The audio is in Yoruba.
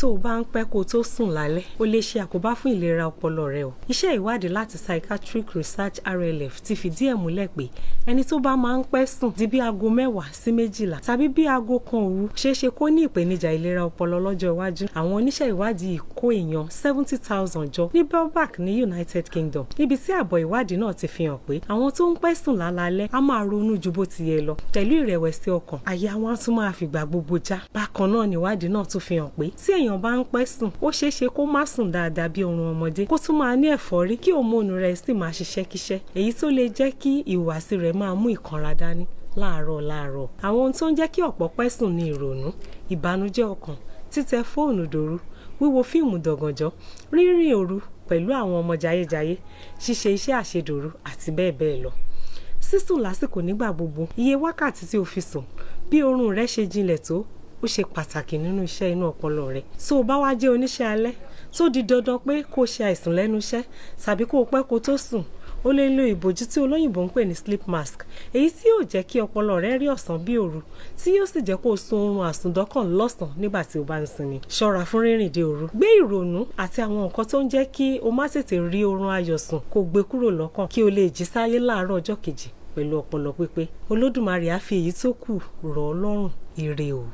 tó o bá ń pẹ́ kó tó sùn lálẹ́ ó lè ṣe àkóbá fún ìlera ọpọlọ rẹ o. Iṣẹ́ ìwádìí láti Psychiatric Research RLF ti fìdí ẹ̀ múlẹ̀ pé ẹni tó bá máa ń pẹ́ sùn di bí aago 10 sí 12 tàbí bí aago 1 òru ṣeéṣe kó ní ìpèníjà ìlera ọpọlọ lọ́jọ́ iwájú. Àwọn oníṣẹ́ ìwádìí kó èèyàn 70,000 jọ ní Belbach ní United Kingdom níbi tí àbọ̀ ìwádìí náà ti fi hàn pé àwọn tó ń pẹ́ sùn lálaalẹ́ á máa ronú ju bó ti yẹ lọ pẹ̀lú ìrẹ̀wẹ̀sì ọkàn, àyà wọn á tún máa fìgbà gbogbo já. Bákan náà ni ìwádìí náà tún fi hàn pé tí èèyàn bá ń pẹ́ sùn ó ṣeéṣe kó má sùn dáadáa bí oorun ọmọdé, kó tún máa ní ẹ̀fọ́rí, kí hòmónù rẹ̀ sì máa ṣiṣẹ́ kíṣẹ́, èyí tó lè jẹ́ kí ìhùwàsí rẹ̀ máa mú ìkanra dání láàárọ̀. Àwọn ohun tó ń jẹ́ kí ọ̀pọ̀ pẹ́ sùn ni ìrònú, ìbànújẹ́ ọkàn, títẹ fóònù dòru, wíwo fíìmù dọ̀gànjọ́, rírìn òru pẹ̀lú àwọn ọmọ jayéjayé, ṣíṣe iṣẹ́ àṣedòru àti bẹ́ẹ̀ bẹ́ẹ̀ lọ. Sísùn lásìkò nígbà gbogbo, iye wákàtí tí o fi sùn, bí oorun rẹ ṣe jinlẹ̀ tó, ó ṣe pàtàkì nínú iṣẹ́ inú ọpọlọ rẹ. Tó o bá wá jẹ́ oníṣẹ́ alẹ́ tó di dandan pé kó o ṣe àìsùn lẹ́nu iṣẹ́ tàbí kó o pẹ́ kó tó sùn, o lè lo ìbòjú tí olóyìnbó ń pè ní sleep mask, èyí tí yóò jẹ́ kí ọpọlọ rẹ rí ọ̀sán bí òru, tí yóò sì jẹ́ kó o sùn oorun àsùndọ́kàn lọ́sàn-án nígbà tí o bá ń sinmi. Ṣọ́ra fún rírìn dé òru. Gbé ìrònú àti àwọn nǹkan tó ń jẹ́ kí o má tètè rí oorun ayọ̀ sùn kó gbé kúrò lọ́kàn kí o lè jí sáyé láàárọ̀ ọjọ́ kejì pẹ̀lú ọpọlọ pípé. Olódùmarè á fi èyí tó kù rọ̀ ọ́ lọ́rùn. Ire o.